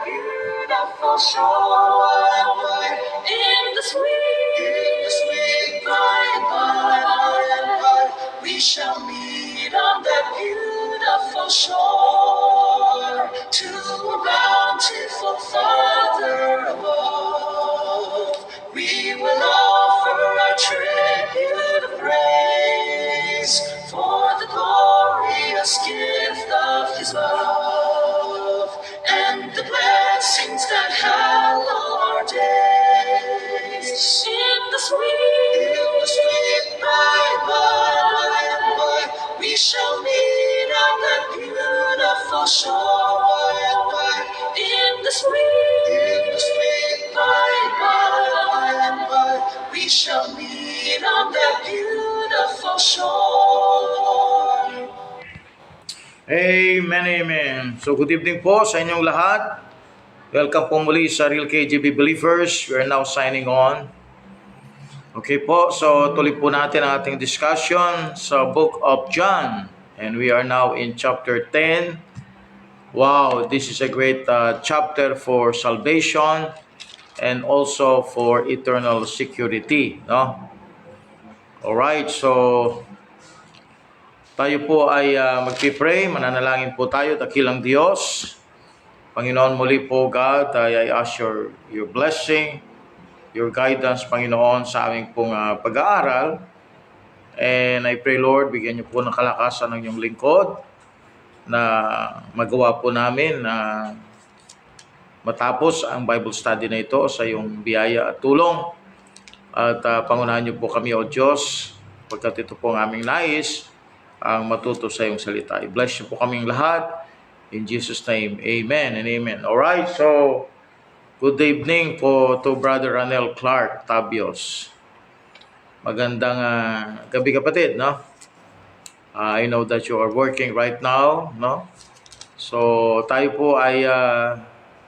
beautiful shore, in the sweet by and by, we shall meet on that beautiful shore, to a bountiful Father above. We will offer our tribute of praise for the glorious gift of His love and the blessings that hallow our days. In the sweet by, we shall meet on that beautiful shore. In the sweet by, we shall meet on that beautiful shore. Amen, amen. So good evening po sa inyong lahat. Welcome po muli sa Real KGB Believers. We are now signing on. Okay po, so tuloy po natin ang ating discussion sa Book of John. And we are now in chapter 10. Wow, this is a great chapter for salvation and also for eternal security. No? Alright, so tayo po ay magpipray, mananalangin po tayo, dakilang Diyos. Panginoon, muli po God, I ask your blessing, your guidance, Panginoon, sa aming pong pag-aaral. And I pray, Lord, bigyan niyo po ng kalakasan ng inyong lingkod na magawa po namin na matapos ang Bible study na ito sa iyong biyaya at tulong. At pangunahan niyo po kami, O Diyos, pagkat ito po ang aming nais, ang matuto sa iyong salita. I-bless niyo po kaming lahat. In Jesus' name, amen and amen. Alright, so good evening po to Brother Ranel Clark Tabios. Magandang gabi kapatid, no? I know that you are working right now, no? So tayo po ay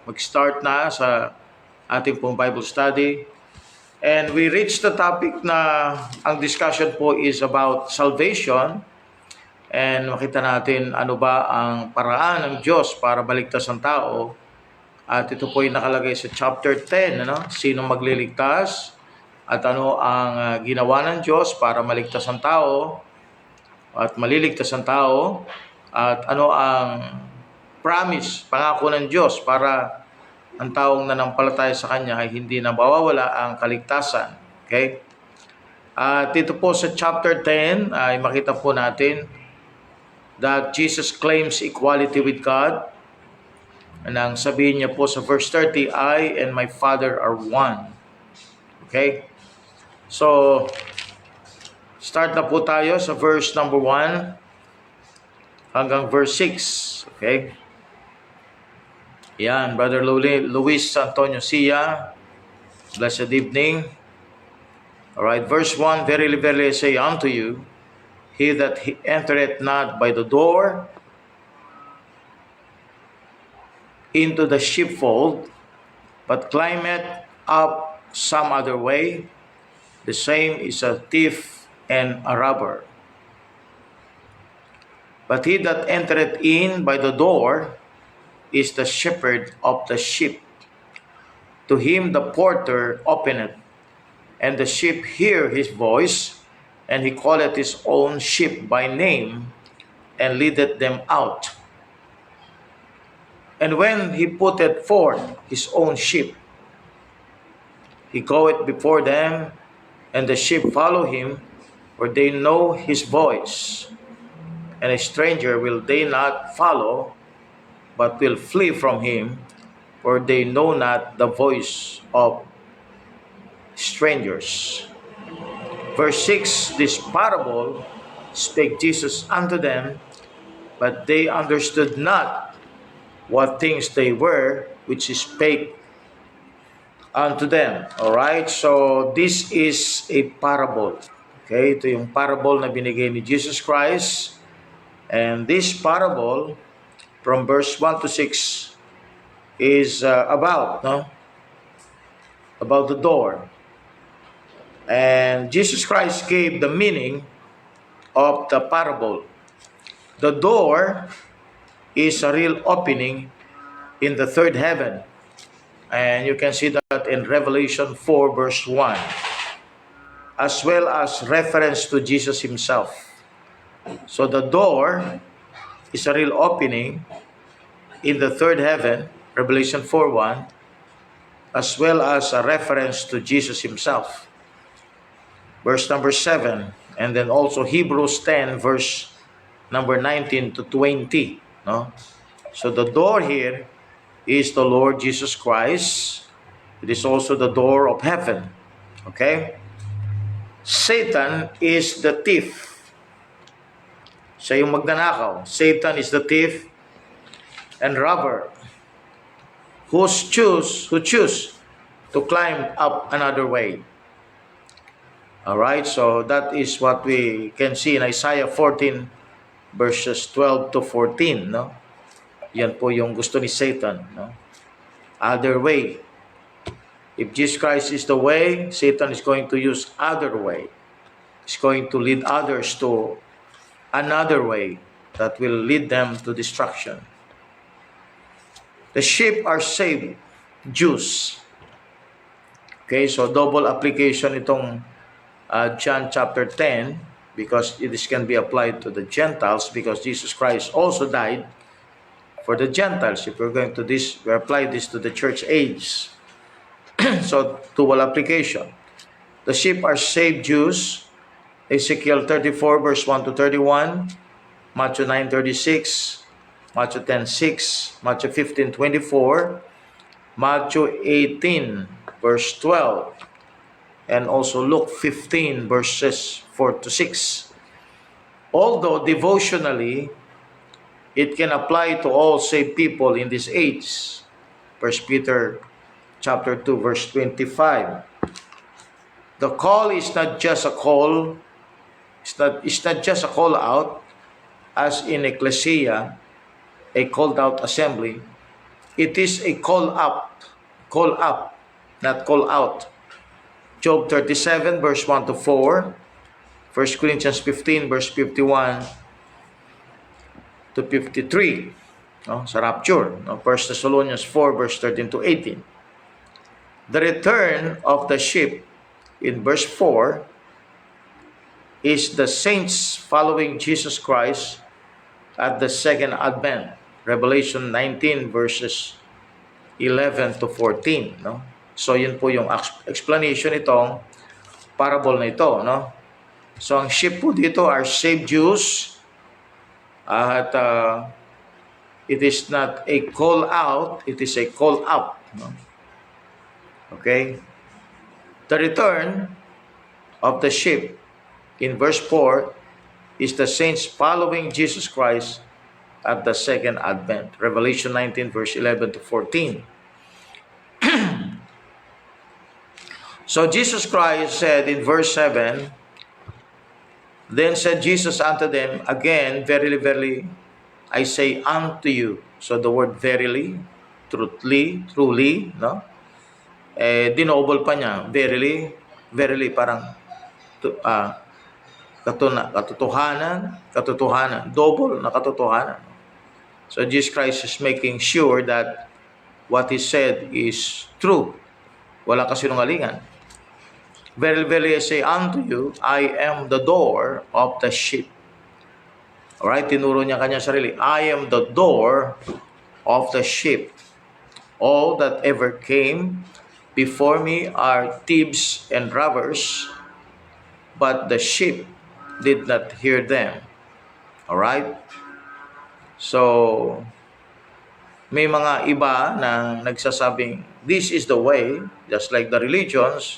mag-start na sa ating pong Bible study. And we reached the topic na ang discussion po is about salvation. And makita natin ano ba ang paraan ng Diyos para baligtas ang tao. At ito po ay nakalagay sa chapter 10. Ano? Sino magliligtas? At ano ang ginawa ng Diyos para maligtas ang tao? At maliligtas ang tao? At ano ang promise, pangako ng Diyos para ang taong nanampalataya sa Kanya ay hindi na mawawala ang kaligtasan. Okay? At ito po sa chapter 10 ay makita po natin that Jesus claims equality with God. And ang sabihin niya po sa verse 30, I and my Father are one. Okay? So, start na po tayo sa verse number 1 hanggang verse 6. Okay? Yan, Brother Luis Antonio Sia. Blessed evening. Alright, verse 1, Verily, verily, I say unto you, he that entereth not by the door into the sheepfold, but climbeth up some other way, the same is a thief and a robber. But he that entereth in by the door is the shepherd of the sheep. To him the porter openeth, and the sheep hear his voice, and he calleth his own sheep by name, and leadeth them out. And when he putteth forth his own sheep, he goeth before them, and the sheep follow him, for they know his voice. And a stranger will they not follow, but will flee from him, for they know not the voice of strangers. Verse 6, This parable spake Jesus unto them, but they understood not what things they were, which he spake unto them. Alright, so this is a parable. Okay, ito yung parable na binigay ni Jesus Christ. And this parable, from verse 1 to 6, is about the door. And Jesus Christ gave the meaning of the parable. The door is a real opening in the third heaven. And you can see that in Revelation 4 verse 1, as well as reference to Jesus himself. So the door is a real opening in the third heaven, Revelation 4:1, as well as a reference to Jesus himself. Verse number 7, and then also Hebrews 10 verse number 19 to 20. No? So the door here is the Lord Jesus Christ. It is also the door of heaven. Okay? Satan is the thief. Siya yung magnanakaw. Satan is the thief and robber who choose to climb up another way. Alright, so that is what we can see in Isaiah 14 verses 12 to 14. No? Yan po yung gusto ni Satan. No? Other way. If Jesus Christ is the way, Satan is going to use other way. He's going to lead others to another way that will lead them to destruction. The sheep are saved Jews. Okay, so double application itong John chapter 10, because this can be applied to the Gentiles, because Jesus Christ also died for the Gentiles. If we're going to we apply this to the church age. So dual application. The sheep are saved Jews. Ezekiel 34 verse 1 to 31, Matthew 9:36, Matthew 10:6, Matthew 15:24, Matthew 18 verse 12, and also Luke 15 verses 4 to 6. Although devotionally it can apply to all saved people in this age. 1 Peter chapter 2 verse 25. The call is not just a call. It's not just a call out, as in ecclesia, a called out assembly. It is a call up, not call out. Job 37 verse 1 to 4, 1 Corinthians 15 verse 51 to 53, no? Sa rapture, no? 1 Thessalonians 4 verse 13 to 18. The return of the sheep in verse 4 is the saints following Jesus Christ at the second advent. Revelation 19 verses 11 to 14. No? So yun po yung explanation itong parable na ito. No? So ang sheep po dito are saved Jews. At it is not a call out, it is a call up. No? Okay? The return of the sheep in verse 4 is the saints following Jesus Christ at the second advent. Revelation 19 verse 11 to 14. So Jesus Christ said in verse 7, then said Jesus unto them, again, verily, verily, I say unto you. So the word verily, truly, no? Dinoble pa niya, verily, parang katotohanan, double na katotohanan. So Jesus Christ is making sure that what He said is true. Walang kasinungalingan. Verily, verily, I say unto you, I am the door of the sheep. Alright, tinuro niya kanya sarili. I am the door of the sheep. All that ever came before me are thieves and robbers, but the sheep did not hear them. Alright? So, may mga iba na nagsasabing, this is the way, just like the religions.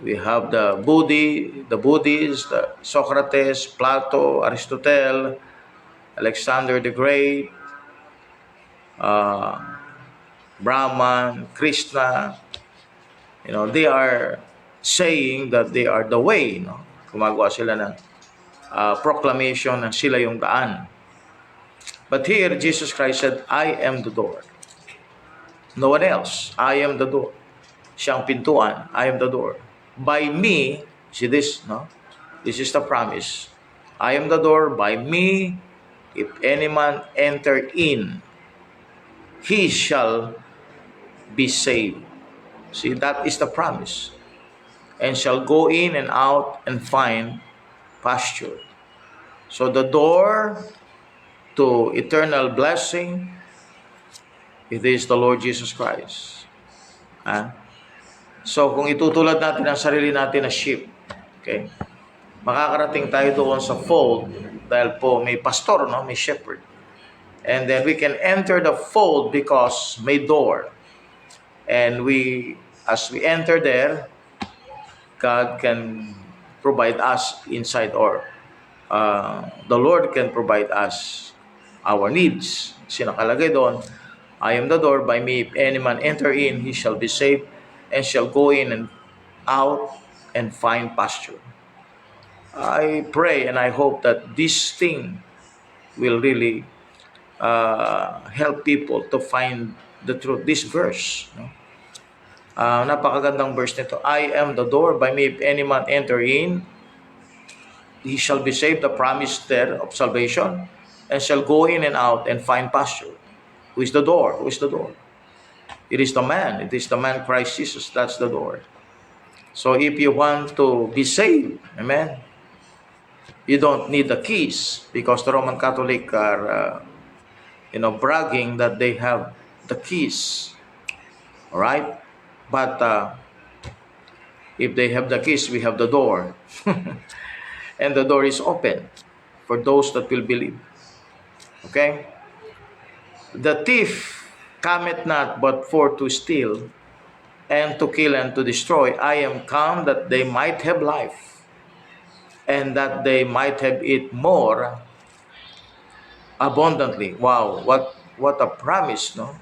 We have the Buddhists, the Socrates, Plato, Aristotle, Alexander the Great, Brahman, Krishna. They are saying that they are the way. Gumagawa sila ng proclamation na sila yung daan. But here, Jesus Christ said, I am the door. No one else. I am the door. Siyang pintuan. I am the door. By me, see this, no? This is the promise. I am the door. By me, if any man enter in, he shall be saved. See, that is the promise. And shall go in and out and find pasture. So the door to eternal blessing, it is the Lord Jesus Christ. So kung itutulad natin ang sarili natin na sheep, okay, makakarating tayo doon sa fold dahil po may pastor, no? May shepherd. And then we can enter the fold because may door. And as we enter there, God can provide us inside, or the Lord can provide us our needs. Sinakalagay doon, I am the door, by me if any man enter in, he shall be saved, and shall go in and out and find pasture. I pray and I hope that this thing will really help people to find the truth. This verse, no? Napakagandang verse nito. I am the door, by me if any man enter in, he shall be saved, the promise there of salvation, and shall go in and out and find pasture. Who is the door? Who is the door? It is the man. It is the man Christ Jesus. That's the door. So if you want to be saved, amen, you don't need the keys, because the Roman Catholic are bragging that they have the keys. All right? But if they have the keys, we have the door. And the door is open for those that will believe. Okay? The thief cometh not but for to steal, and to kill, and to destroy. I am come that they might have life, and that they might have it more abundantly. Wow, what a promise, no?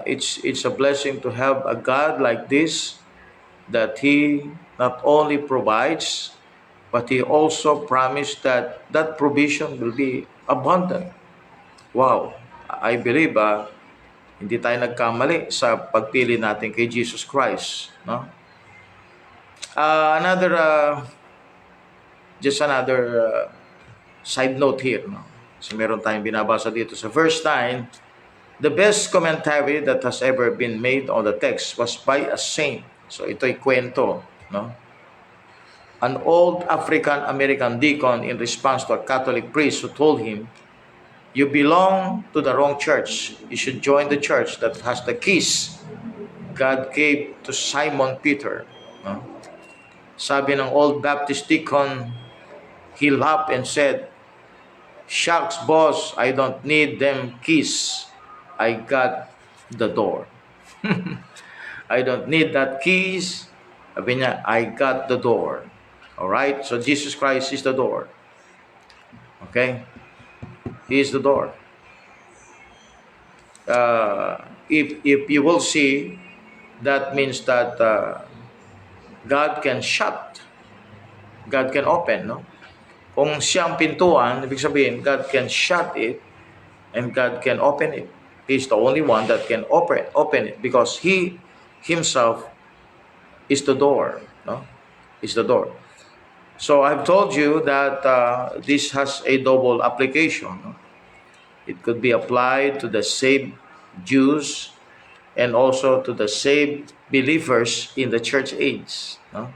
It's a blessing to have a God like this, that He not only provides, but He also promised that that provision will be abundant. Wow, I believe hindi tayo nagkamali sa pagpili natin kay Jesus Christ, no? Just another side note here, no? So meron tayong binabasa dito sa verse 9. The best commentary that has ever been made on the text was by a saint. So ito'y kwento, no? An old African-American deacon, in response to a Catholic priest who told him, "You belong to the wrong church. You should join the church that has the keys God gave to Simon Peter." No? Sabi ng old Baptist deacon, he laughed and said, "Shucks, boss, I don't need them keys. I got the door." I don't need that keys. Sabi niya, I got the door. Alright? So Jesus Christ is the door. Okay? He is the door. If you will see, that means that God can shut, God can open, no? Kung siyang pintuan, ibig sabihin, God can shut it and God can open it. He is the only one that can open it, because He Himself is the door, no? Is the door. So I've told you that this has a double application, no? It could be applied to the saved Jews and also to the saved believers in the church age, no?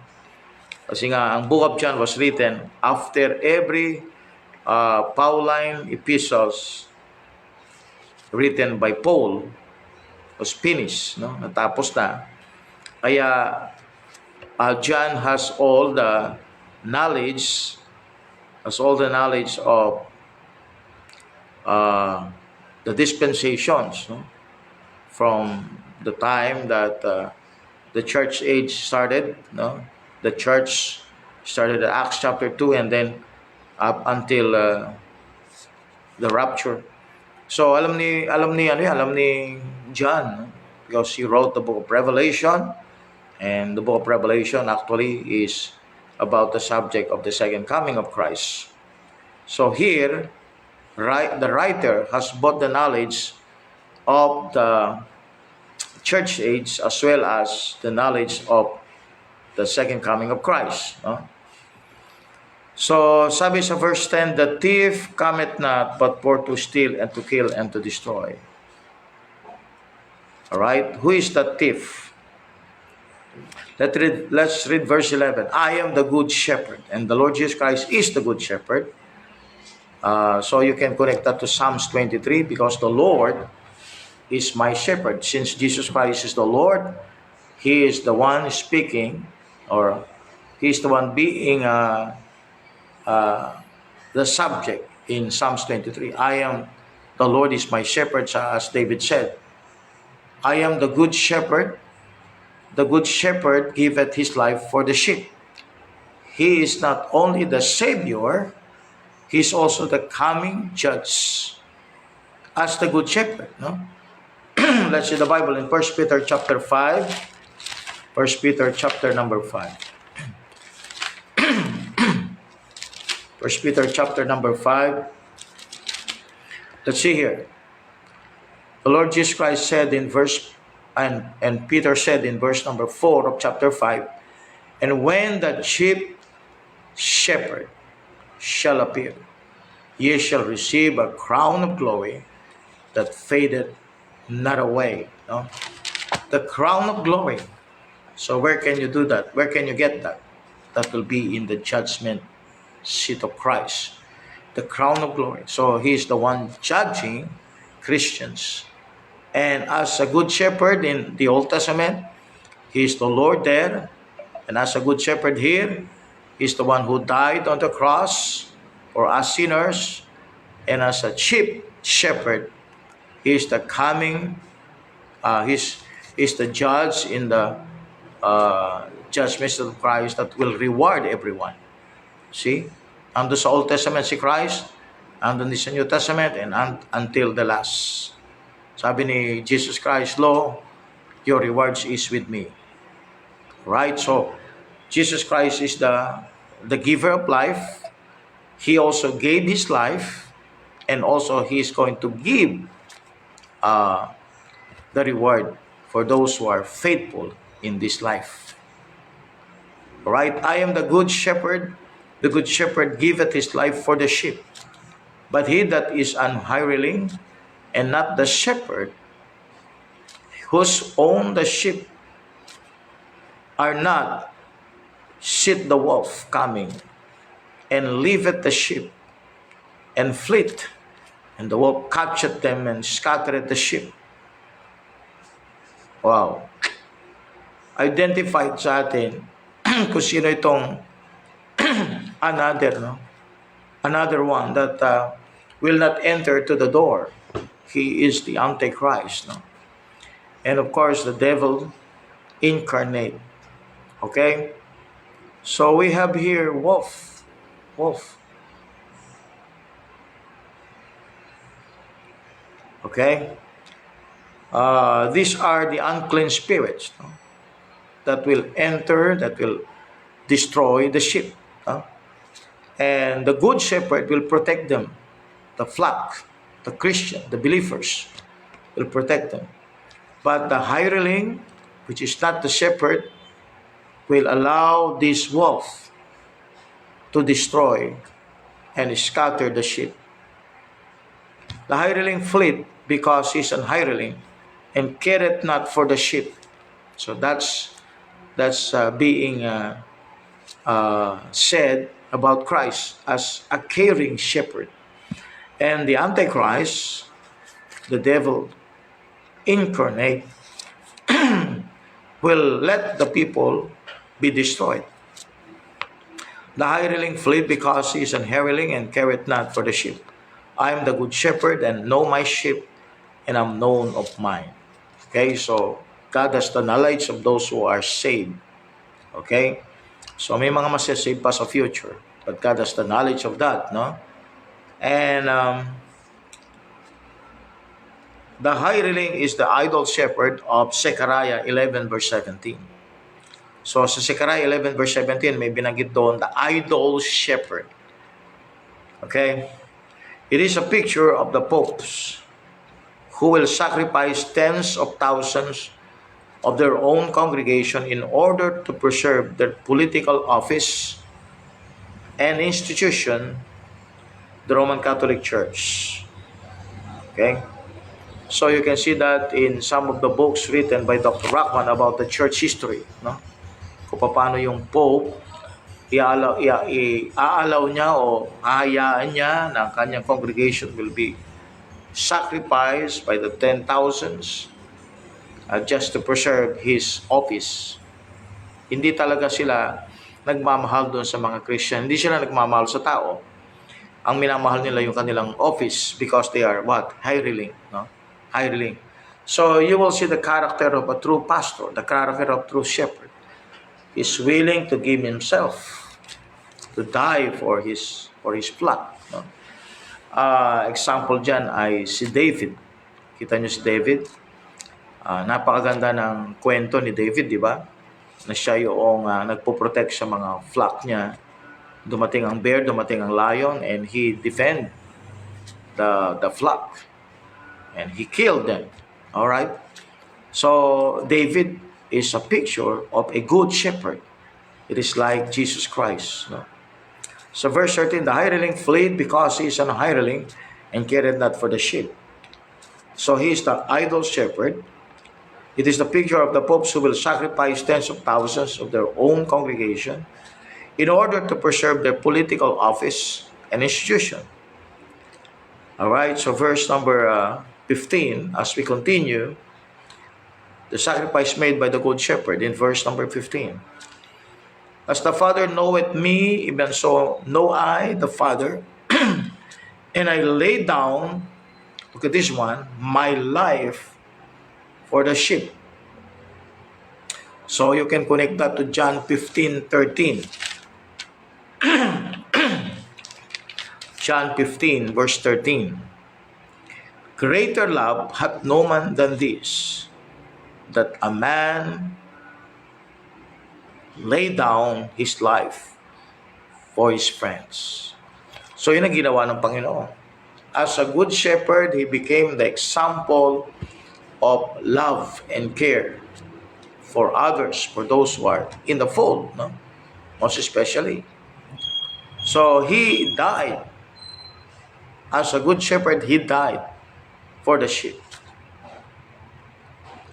Kasi nga, ang Book of John was written after every Pauline epistles written by Paul was finished, no? Natapos na. Kaya John has all the knowledge, of the dispensations, no? From the time that the church age started, no? The church started at Acts chapter 2 and then up until the rapture. So alam ni John, no? Because he wrote the book of Revelation, and the book of Revelation actually is about the subject of the second coming of Christ. So here, the writer has both the knowledge of the church age as well as the knowledge of the second coming of Christ, no? So sabi sa verse 10, the thief cometh not but for to steal and to kill and to destroy. All right? Who is the thief? Let's read verse 11. I am the good shepherd, and the Lord Jesus Christ is the good shepherd. So you can connect that to Psalms 23, because the Lord is my shepherd. Since Jesus Christ is the Lord, He is the one speaking, or He is the one being the subject in Psalms 23. The Lord is my shepherd, as David said. I am the good shepherd. The good shepherd giveth his life for the sheep. He is not only the Savior, He is also the coming judge as the good shepherd. No? Let's see the Bible in 1 Peter chapter 5. 1 Peter chapter number 5. 1 Peter chapter number 5. Let's see here. The Lord Jesus Christ said in and Peter said in verse number 4 of chapter 5, and when the chief shepherd shall appear, ye shall receive a crown of glory that fadeth not away. No? The crown of glory. So where can you do that? Where can you get that? That will be in the judgment seat of Christ. The crown of glory. So He is the one judging Christians. And as a good shepherd in the Old Testament, He is the Lord there. And as a good shepherd here, He's the one who died on the cross for us sinners. And as a chief shepherd, He is the coming, He's the judge in the judgment of Christ that will reward everyone. See? Ando sa Old Testament si Christ, ando sa New Testament, and until the last. Sabi ni Jesus Christ, lo, your rewards is with me. Right? So, Jesus Christ is the giver of life. He also gave His life, and also He is going to give the reward for those who are faithful in this life. Right? I am the good shepherd. The good shepherd giveth his life for the sheep. But he that is an hireling, and not the shepherd, whose own the sheep are not, seeth the wolf coming, and leaveth the sheep, and fleeth, and the wolf catcheth them, and scattereth the sheep. Wow. Identified sa atin kung sino itong another one that will not enter to the door. He is the Antichrist. No? And of course, the devil incarnate. Okay? So we have here wolf. Okay? These are the unclean spirits, no? That will enter, that will destroy the sheep. No? And the good shepherd will protect them. The flock, the Christian, the believers will protect them. But the hireling, which is not the shepherd, will allow this wolf to destroy and scatter the sheep. The hireling fleeth because he's an hireling, and careth not for the sheep. So that's being said about Christ as a caring shepherd. And the Antichrist, the devil incarnate, will let the people be destroyed. The hireling fleeth because he is an hireling, and careth not for the sheep. I am the good shepherd, and know my sheep, and am known of mine. Okay, so God has the knowledge of those who are saved. Okay? So may mga masasave pa sa future, but God has the knowledge of that, no? And the hireling is the idol shepherd of Zechariah 11 verse 17. So sa Zechariah 11 verse 17, may binanggit doon, the idol shepherd. Okay? It is a picture of the popes who will sacrifice tens of thousands of their own congregation in order to preserve their political office and institution, the Roman Catholic Church. Okay? So you can see that in some of the books written by Dr. Rockman about the church history, no? Kung paano yung Pope iaalaw niya o hahayaan niya na ang kanyang congregation will be sacrificed by the 10,000s just to preserve his office. Hindi talaga sila nagmamahal doon sa mga Christian. Hindi sila nagmamahal sa tao. Ang minamahal nila yung kanilang office because they are what? Hireling. No? Hireling. So you will see the character of a true pastor, the character of true shepherd. He's willing to give himself to die for his flock. No? Example dyan ay si David. Kita niyo si David? Napakaganda ng kwento ni David, di ba? Na siya yung nagpo-protect sa mga flock niya. Dumating ang bear, dumating ang lion, and he defend the flock. And he killed them. Alright? So, David is a picture of a good shepherd. It is like Jesus Christ. No? So, verse 13, the hireling fled because he is an hireling and cared not for the sheep. So, he is the idol shepherd. It is the picture of the popes who will sacrifice tens of thousands of their own congregation in order to preserve their political office and institution. Alright, so verse number 15, as we continue, the sacrifice made by the good shepherd in verse number 15. As the Father knoweth me, even so know I the Father, and I lay down, look at this one, my life for the sheep. So you can connect that to John 15:13. John 15 verse 13. Greater love hath no man than this, that a man lay down his life for his friends. So yun ang ginawa ng Panginoon. As a good shepherd, he became the example of love and care for others, for those who are in the fold, no? Most especially. So he died. As a good shepherd, he died for the sheep.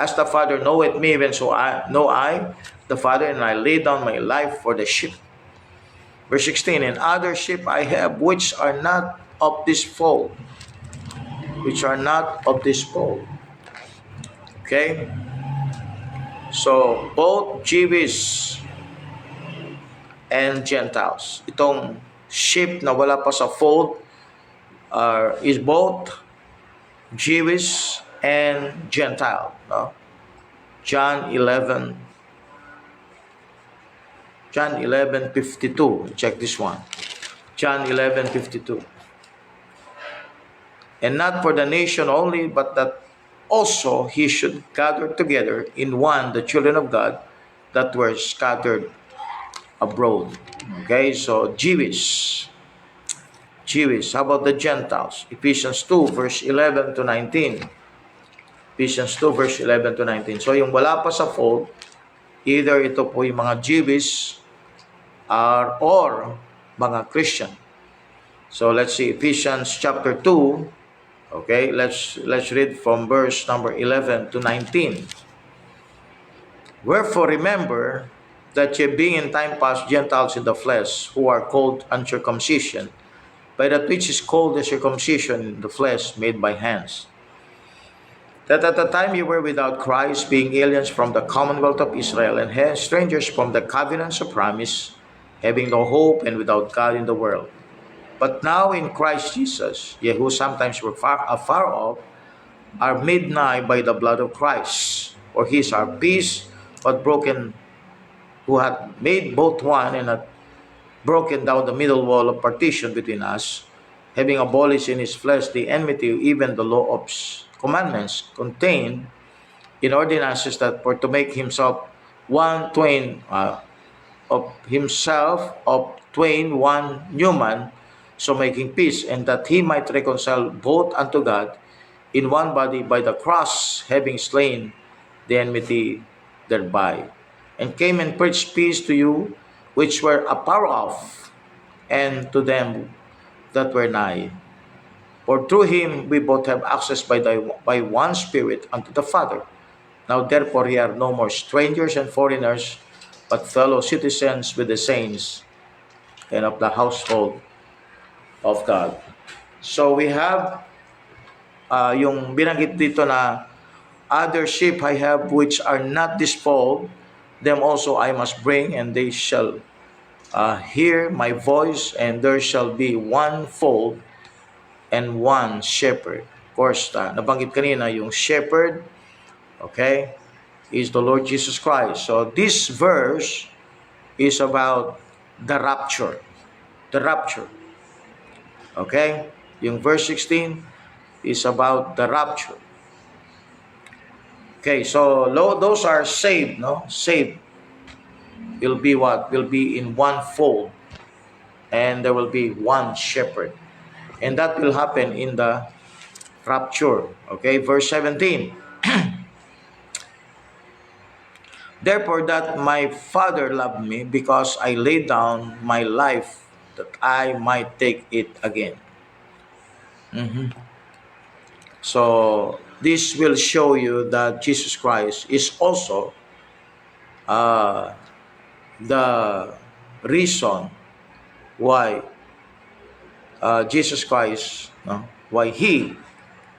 As the Father knoweth me, even so know I the Father, and I lay down my life for the sheep. Verse 16, and other sheep I have which are not of this fold. Which are not of this fold. Okay? So, both Jewish and Gentiles. Itong sheep na wala pa sa fold is both Jewish and Gentile. No? John 11:52. Check this one. John 11:52. And not for the nation only, but that also he should gather together in one the children of God that were scattered abroad. Okay, so Jewish. How about the Gentiles? Ephesians 2 verse 11 to 19. Ephesians 2 verse 11 to 19. So yung wala pa sa fold, either ito po yung mga Jewish or mga Christian. So let's see Ephesians chapter 2. Okay, let's read from verse number 11 to 19. Wherefore remember that ye being in time past Gentiles in the flesh, who are called uncircumcision, by that which is called the circumcision in the flesh made by hands. That at the time ye were without Christ, being aliens from the commonwealth of Israel, and strangers from the covenants of promise, having no hope and without God in the world. But now in Christ Jesus, ye who sometimes were afar off, are made nigh by the blood of Christ. For he is our peace, but broken, who hath made both one, and hath broken down the middle wall of partition between us, having abolished in his flesh the enmity, even the law of commandments contained in ordinances, that for to make himself of twain one new man, so making peace, and that he might reconcile both unto God in one body by the cross, having slain the enmity thereby, and came and preached peace to you which were afar off, and to them that were nigh. For through him we both have access by one Spirit unto the Father. Now therefore ye are no more strangers and foreigners, but fellow citizens with the saints and of the household of God. So we have yung binanggit dito na other sheep I have which are not this fold, them also I must bring, and they shall hear my voice, and there shall be one fold and one shepherd. Of course, nabanggit kanina yung shepherd, okay, is the Lord Jesus Christ. So this verse is about the rapture. The rapture. Okay? Yung verse 16 is about the rapture. Okay, so those are saved, no? Saved will be what? Will be in one fold, and there will be one shepherd. And that will happen in the rapture. Okay, verse 17. Therefore that my Father loved me, because I laid down my life that I might take it again. So this will show you that Jesus Christ is also the reason why Jesus Christ, why he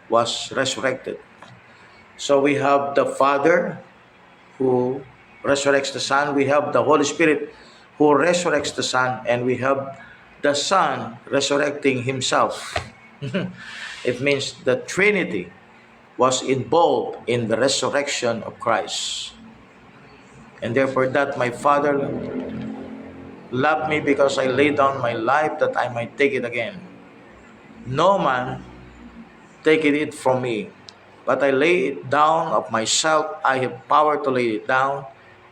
was resurrected. So we have the Father who resurrects the Son, we have the Holy Spirit who resurrects the Son, and we have the Son resurrecting himself. It means the Trinity was involved in the resurrection of Christ. And therefore that my Father loved me, because I laid down my life that I might take it again. No man taketh it from me, but I lay it down of myself. I have power to lay it down,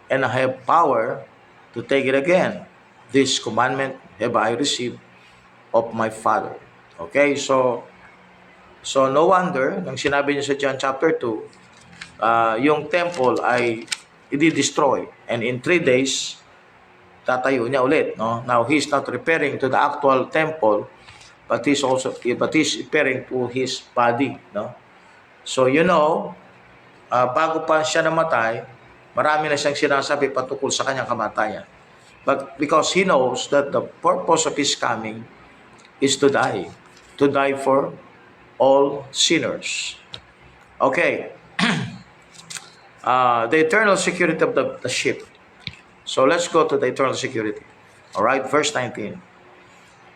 and I have power to take it again. This commandment have I received of my Father. Okay, so no wonder, nang sinabi niya sa John chapter 2, yung temple ay i-destroy, and in 3 days, tatayo niya ulit. No? Now, he's not referring to the actual temple, but he's referring to his body. No? So, bago pa siya namatay, marami na siyang sinasabi patungkol sa kanyang kamatayan. But because he knows that the purpose of his coming is to die for all sinners. Okay. The eternal security of the sheep. So let's go to the eternal security. All right, verse 19.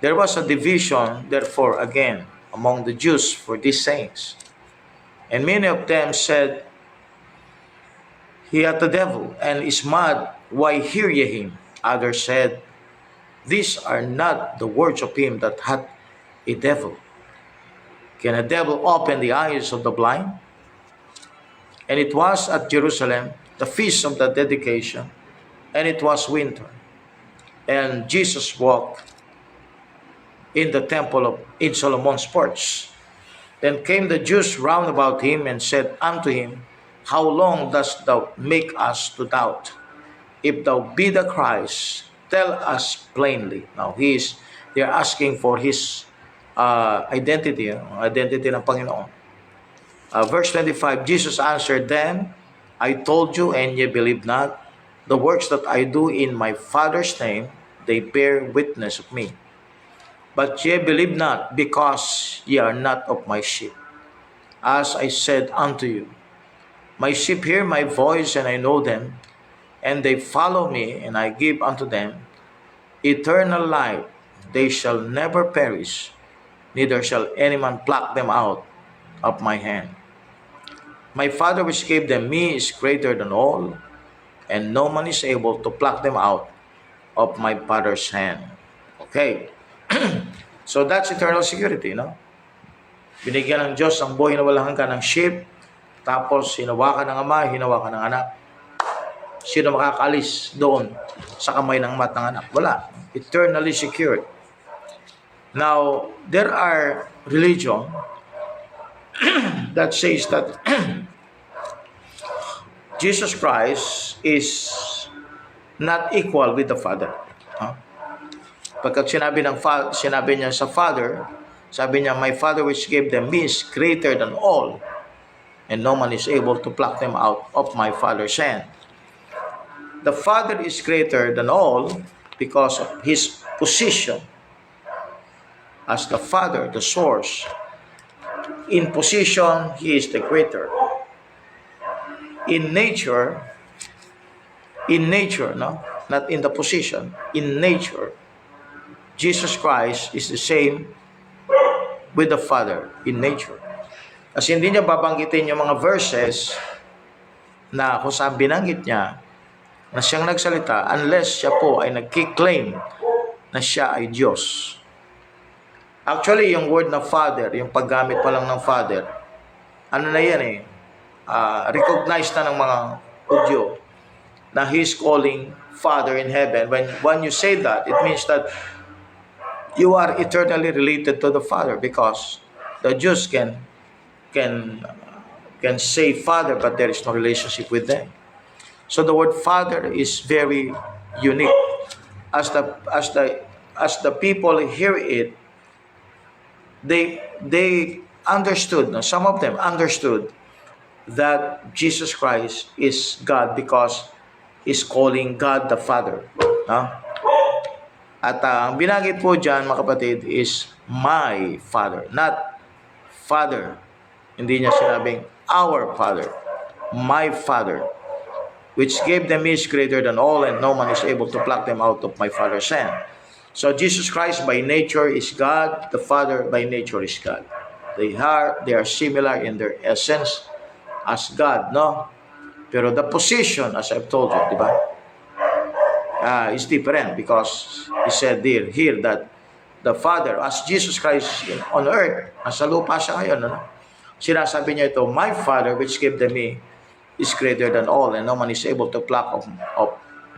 There was a division, therefore, again, among the Jews for these sayings. And many of them said, He hath the devil, and is mad. Why hear ye him? Others said, These are not the words of him that hath a devil. Can a devil open the eyes of the blind? And it was at Jerusalem, the feast of the dedication, and it was winter. And Jesus walked in the temple in Solomon's porch. Then came the Jews round about him and said unto him, How long dost thou make us to doubt? If thou be the Christ, tell us plainly. Now they are asking for his identity ng Panginoon. Verse 25, Jesus answered them, I told you, and ye believe not. The works that I do in my Father's name, they bear witness of me. But ye believe not, because ye are not of my sheep. As I said unto you, my sheep hear my voice, and I know them, and they follow me, and I give unto them eternal life. They shall never perish, neither shall any man pluck them out of my hand. My Father which gave them me is greater than all, and no man is able to pluck them out of my Father's hand. Okay. So that's eternal security, no? Binigyan ng Diyos ang buhay na walang hanggan ng sheep, tapos hinawakan ng Ama, hinawakan ng Anak. Sino makakalis doon sa kamay ng Ama at ng Anak? Wala. Eternally secured. Now, there are religion that says that Jesus Christ is not equal with the Father. Pagkat sinabi niya sa Father Sabi niya, my Father which gave them me is greater than all, and no man is able to pluck them out of my Father's hand. The Father is greater than all because of his position as the Father, the source. In position, he is the greater. In nature, no, not in the position, in nature, Jesus Christ is the same with the Father in nature. Kasi hindi niya babanggitin yung mga verses na kung saan binanggit niya na siyang nagsalita unless siya po ay nagkiklaim na siya ay Diyos. Actually, yung word na Father, yung paggamit pa lang ng Father, ano na yan eh, recognized na ng mga Hudyo na He's calling Father in heaven. When you say that, it means that you are eternally related to the Father, because the Jews can say Father, but there is no relationship with them. So the word Father is very unique. As the people hear it, they understood. Some of them understood that Jesus Christ is God because He's calling God the Father. At ang binanggit po dyan, mga kapatid, is my Father, not Father. Hindi niya sinabing our Father, my Father, which gave them is greater than all, and no man is able to pluck them out of my Father's hand. So Jesus Christ by nature is God, the Father by nature is God. They are similar in their essence as God, no? Pero the position, as I've told you, di ba? Is different, because he said here that the Father, as Jesus Christ on earth, nasa lupa siya ngayon, ano? Sinasabi niya ito, my Father which gave them me is greater than all, and no man is able to pluck of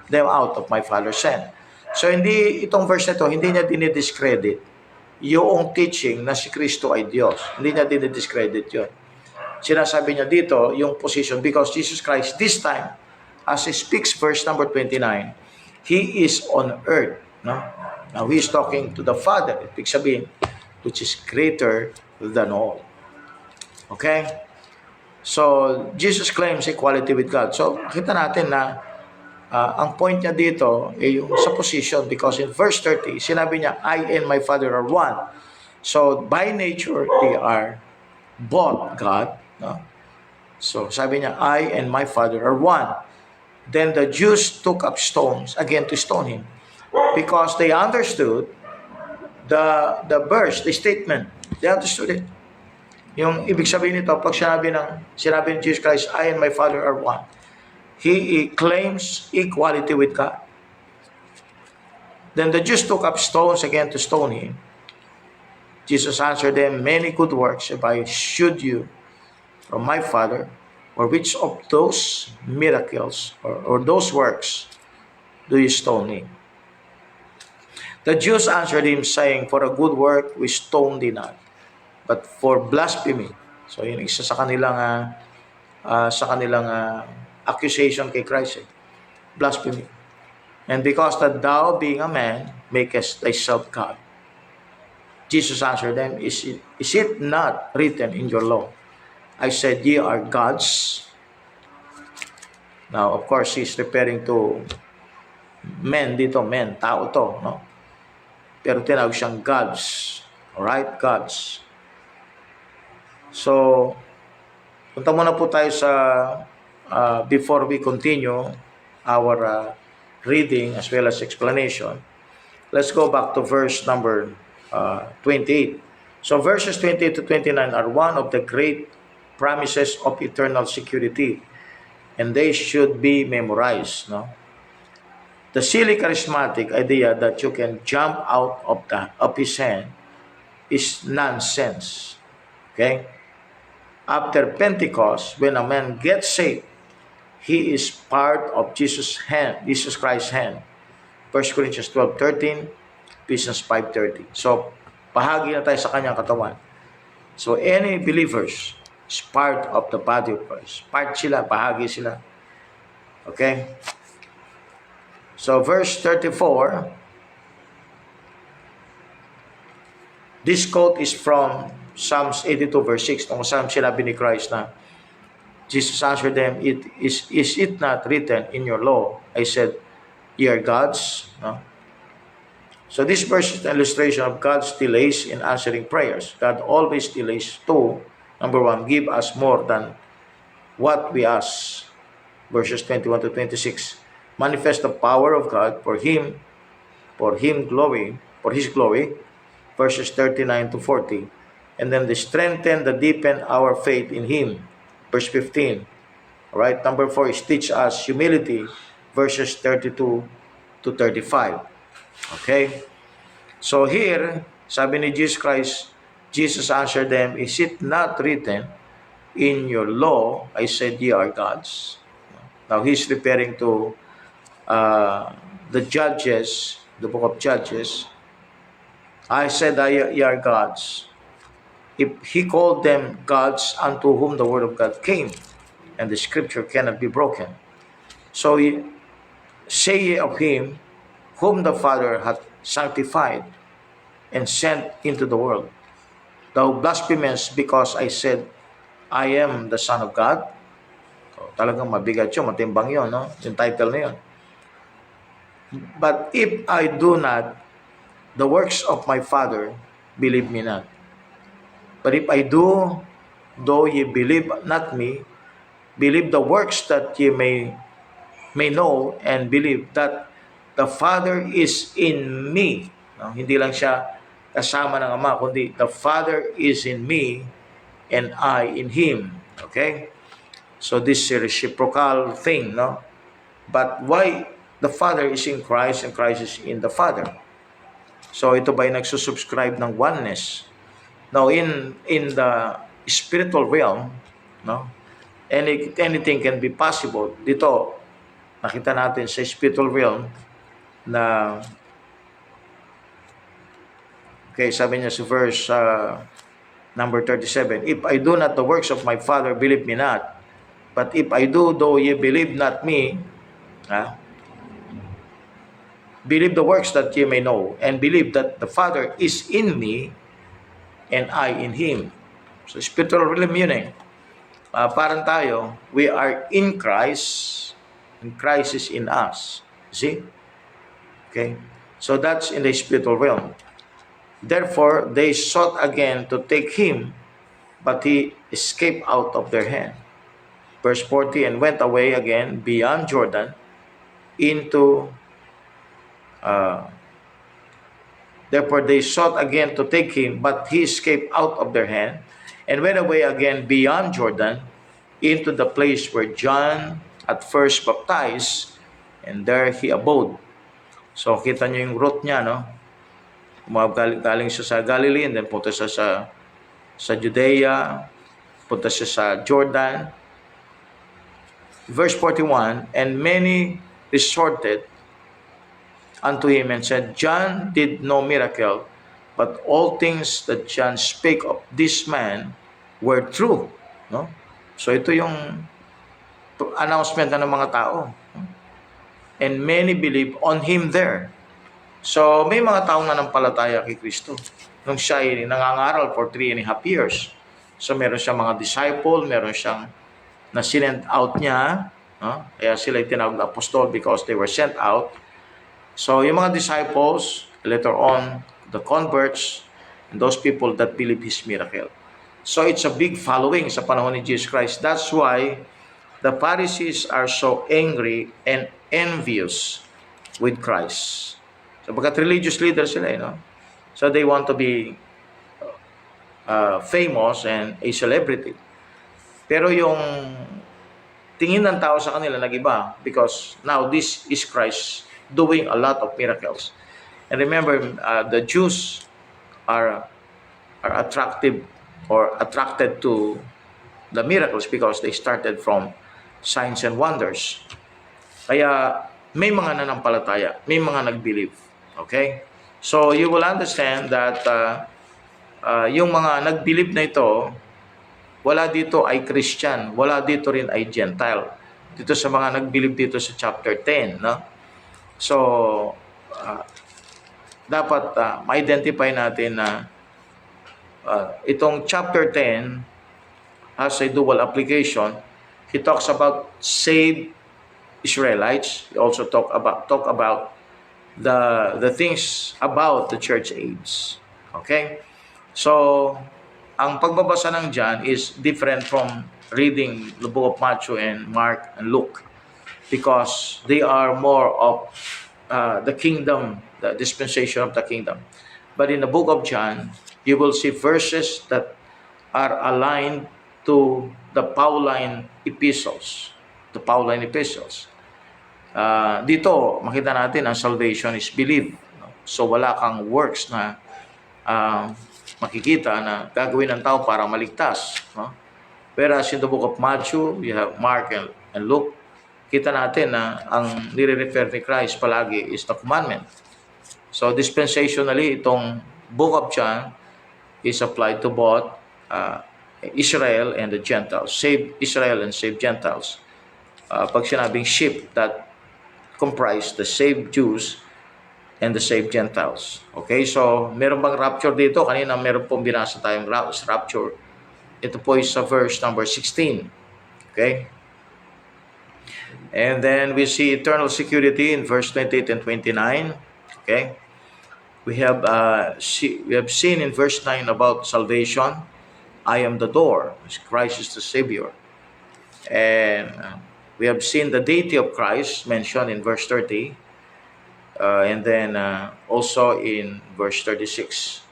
them out of my Father's hand. So hindi, itong verse na ito, hindi niya dinidiscredit yung teaching na si Kristo ay Diyos. Hindi niya dinidiscredit yun. Sinasabi niya dito yung position, because Jesus Christ this time, as he speaks verse number 29, He is on earth. No? Now He is talking to the Father, ibig sabihin, which is greater than all. Okay? So, Jesus claims equality with God. So, kita natin na ang point niya dito ay yung sa position, because in verse 30, sinabi niya, I and my Father are one. So, by nature, they are both God. No? So, sabi niya, I and my Father are one. Then the Jews took up stones again to stone Him, because they understood the verse, the statement. They understood it. Yung ibig sabihin nito, pag sinabi ni Jesus Christ, I and my Father are one, He claims equality with God. Then the Jews took up stones again to stone Him. Jesus answered them, many good works have I shewed you from my Father, or which of those miracles or those works do you stone me? The Jews answered Him, saying, for a good work we stone thee not, but for blasphemy. So yun isa sa kanilang accusation kay Christ, blasphemy. And because that thou being a man makest thyself God. Jesus answered them, is it not written in your law, I said ye are gods? Now of course He's referring to men dito, men, tao to, no? Pero tinawag siyang gods. Alright, gods. So, punta muna po tayo sa, before we continue our reading as well as explanation, let's go back to verse number 28. So, verses 28 to 29 are one of the great promises of eternal security, and they should be memorized, no? The silly charismatic idea that you can jump out of His hand is nonsense. Okay? After Pentecost, when a man gets saved, he is part of Jesus Christ's hand. 1 Corinthians 12:13, Ephesians 5:30. So, bahagi na tayo sa kanyang katawan. So, any believers is part of the body of Christ. Part sila, bahagi sila. Okay? So, verse 34, This quote is from Psalms 82 verse 6, kung saan sinabi ni Christ na, Jesus answered them, is it not written in your law? I said, ye are gods. No? So this verse is an illustration of God's delays in answering prayers. God always delays to, number one, give us more than what we ask. Verses 21 to 26. Manifest the power of God for His glory. Verses 39 to 40. And then they strengthen, the deepen our faith in Him. Verse 15. Alright, number 4 is teach us humility. Verses 32 to 35. Okay? So here, sabi ni Jesus Christ, Jesus answered them, is it not written in your law, I said ye are gods? Now he's referring to the Judges, the book of Judges. I said ye are gods. If he called them gods unto whom the word of God came, and the scripture cannot be broken. So say ye of him whom the Father hath sanctified and sent into the world, thou blasphemest, because I said I am the Son of God. So, talagang mabigat yun, matimbang yun, no? Yung title na yun. But if I do not the works of my Father, believe me not. But if I do, though ye believe not me, believe the works, that ye may know and believe that the Father is in me. No? Hindi lang siya kasama ng Ama, kundi the Father is in me and I in Him. Okay? So this is a reciprocal thing, no? But why the Father is in Christ and Christ is in the Father? So ito ba'y nagsusubscribe ng oneness? Now in the spiritual realm, no? Anything can be possible. Dito, nakita natin sa spiritual realm na, okay, sabi niya sa verse number 37, if I do not the works of my Father, believe me not. But if I do, though ye believe not me, believe the works, that ye may know, and believe that the Father is in me, and I in Him. So spiritual realm yun eh. Parang tayo, we are in Christ, and Christ is in us. See? Okay? So that's in the spiritual realm. Therefore, they sought again to take Him, but He escaped out of their hand. Verse 40, and went away again beyond Jordan into... therefore, they sought again to take Him, but He escaped out of their hand, and went away again beyond Jordan into the place where John at first baptized, and there he abode. So kita nyo yung route niya, no? Galing siya sa Galilee, and then punta siya sa Judea, punta siya sa Jordan. Verse 41, and many resorted unto him and said, John did no miracle, but all things that John spake of this man were true. No? So ito yung announcement na ng mga tao. And many believe on him there. So may mga taong nanampalataya kay Kristo nung siya ay nangangaral for 3.5 years. So meron siyang mga disciple, meron siyang na sinend out niya. Kaya sila tinawag na apostol because they were sent out. So yung mga disciples, later on, the converts, and those people that believe His miracle. So it's a big following sa panahon ni Jesus Christ. That's why the Pharisees are so angry and envious with Christ. So pagkat religious leaders sila, no? So they want to be famous and a celebrity. Pero yung tingin ng tao sa kanila nag-iba because now this is Christ doing a lot of miracles. And remember, the Jews are attracted to the miracles because they started from signs and wonders. Kaya may mga nanampalataya, may mga nag-believe. Okay? So you will understand that yung mga nag-believe na ito, wala dito ay Christian, wala dito rin ay Gentile. Dito sa mga nag-believe dito sa chapter 10, no? So, dapat ma-identify natin na itong chapter 10 has a dual application. He talks about saved Israelites. He also talk about the things about the church age. Okay? So, ang pagbabasa ng John is different from reading the book of Matthew and Mark and Luke because they are more of the kingdom, the dispensation of the kingdom. But in the book of John, you will see verses that are aligned to the Pauline epistles. The Pauline epistles. Dito, makita natin ang salvation is belief. So wala kang works na makikita na gagawin ng tao para maligtas. Whereas in the book of Matthew, you have Mark and Luke, kita natin na ang nire-refer ni Christ palagi is the commandment. So dispensationally, itong book of John is applied to both Israel and the Gentiles. Save Israel and save Gentiles. Pag sinabing sheep, that comprise the saved Jews and the saved Gentiles. Okay, so meron bang rapture dito? Kanina meron pong binasa tayong rapture. Ito po is sa verse number 16. Okay? And then we see eternal security in verse 28 and 29. Okay? We have seen in verse 9 about salvation. I am the door. Christ is the Savior. And we have seen the deity of Christ mentioned in verse 30. And then also in verse 36.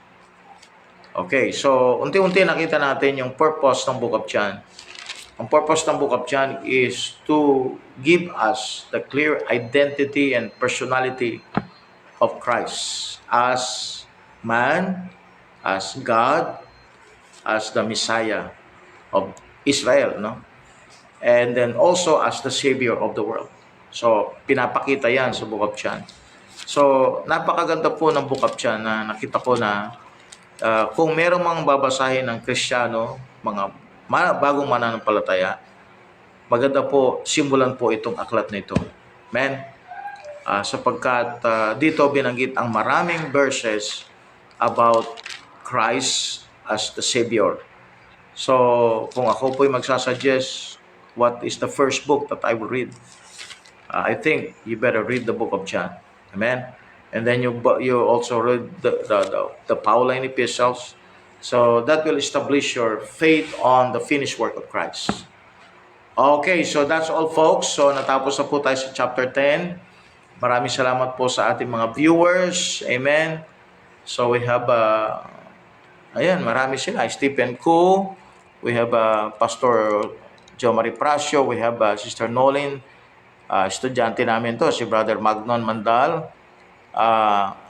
Okay, so unti-unti nakita natin yung purpose ng Book of John. Ang purpose ng Book of John is to give us the clear identity and personality of Christ as man, as God, as the Messiah of Israel, no? And then also as the Savior of the world. So, pinapakita yan sa Book of John. So, napakaganda po ng Book of John na nakita ko na kung merong mga babasahin ng Kristiyano, mga bagong mananampalataya, maganda po, simulan po itong aklat na ito. Amen? Sapagkat dito binanggit ang maraming verses about Christ as the Savior. So, kung ako po'y magsasuggest what is the first book that I will read, I think you better read the book of John. Amen? And then you also read the Pauline epistles. So, that will establish your faith on the finished work of Christ. Okay, so that's all folks. So, natapos na po tayo sa chapter 10. Maraming salamat po sa ating mga viewers. Amen. So we have, ayan, marami sila. Stephen Koo. We have Pastor Jo Marie Pracio. We have Sister Nolin. Estudyante namin to, si Brother Magnon Mandal.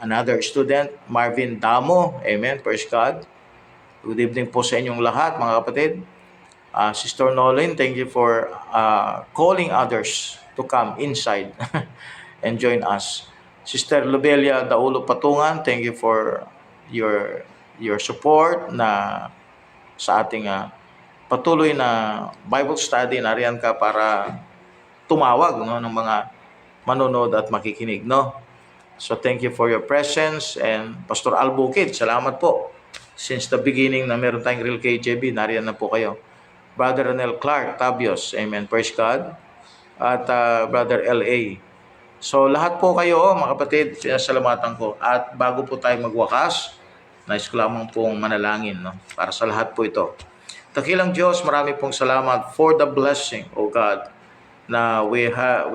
Another student, Marvin Damo. Amen. Praise God. Good evening po sa inyong lahat, mga kapatid. Sister Nolin, thank you for calling others to come inside and join us. Sister Lobelia Daulo Patungan, thank you for your support na sa ating patuloy na Bible study. Nariyan ka para tumawag, no, ng mga manonood at makikinig, no? So thank you for your presence. And Pastor Al Bukid, salamat po. Since the beginning na meron tayong Real KJB, nariyan na po kayo. Brother Ranel Clark Tabios, amen, praise God. At Brother L.A. So lahat po kayo, mga kapatid, sinasalamatan ko. At bago po tayo magwakas, nais ko lamang pong manalangin, no, para sa lahat po ito. Dakilang Diyos, marami pong salamat for the blessing, O God, na we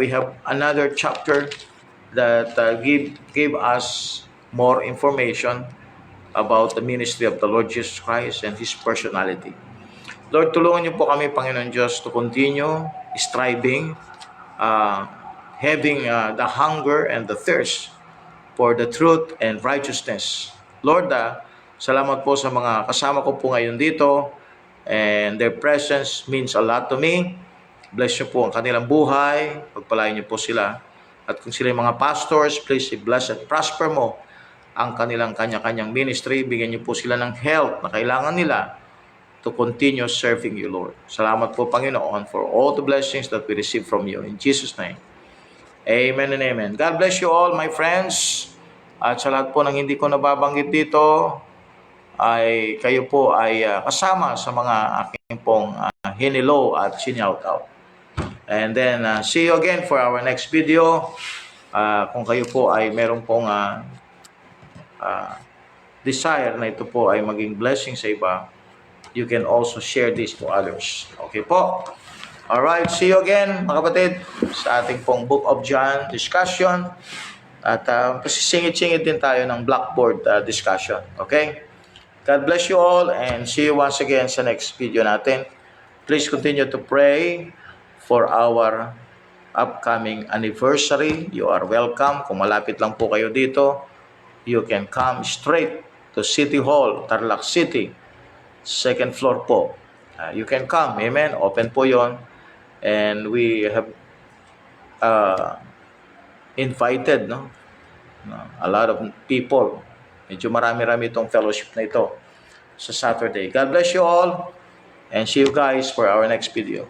have another chapter that gave us more information about the ministry of the Lord Jesus Christ and His personality. Lord, tulungan niyo po kami, Panginoon Diyos, to continue striving, having the hunger and the thirst for the truth and righteousness. Lord, salamat po sa mga kasama ko po ngayon dito, and their presence means a lot to me. Bless niyo po ang kanilang buhay, pagpalain niyo po sila. At kung sila yung mga pastors, please bless and prosper mo ang kanilang kanya-kanyang ministry. Bigyan niyo po sila ng health na kailangan nila to continue serving you, Lord. Salamat po, Panginoon, for all the blessings that we receive from you. In Jesus' name. Amen and amen. God bless you all, my friends. At sa lahat po ng hindi ko nababanggit dito, ay kayo po ay kasama sa mga aking pong hinilo at sinyout out. And then see you again for our next video. Kung kayo po ay meron pong desire na ito po ay maging blessing sa iba, you can also share this to others. Okay po? Alright, see you again mga kapatid sa ating pong Book of John discussion. At kasi singit-singit din tayo ng blackboard discussion. Okay? God bless you all and see you once again sa next video natin. Please continue to pray for our upcoming anniversary. You are welcome. Kung malapit lang po kayo dito, you can come straight to City Hall, Tarlac City. Second floor po. You can come. Amen. Open po yon. And we have invited a lot of people. Medyo marami-rami itong fellowship na ito sa Saturday. God bless you all and see you guys for our next video.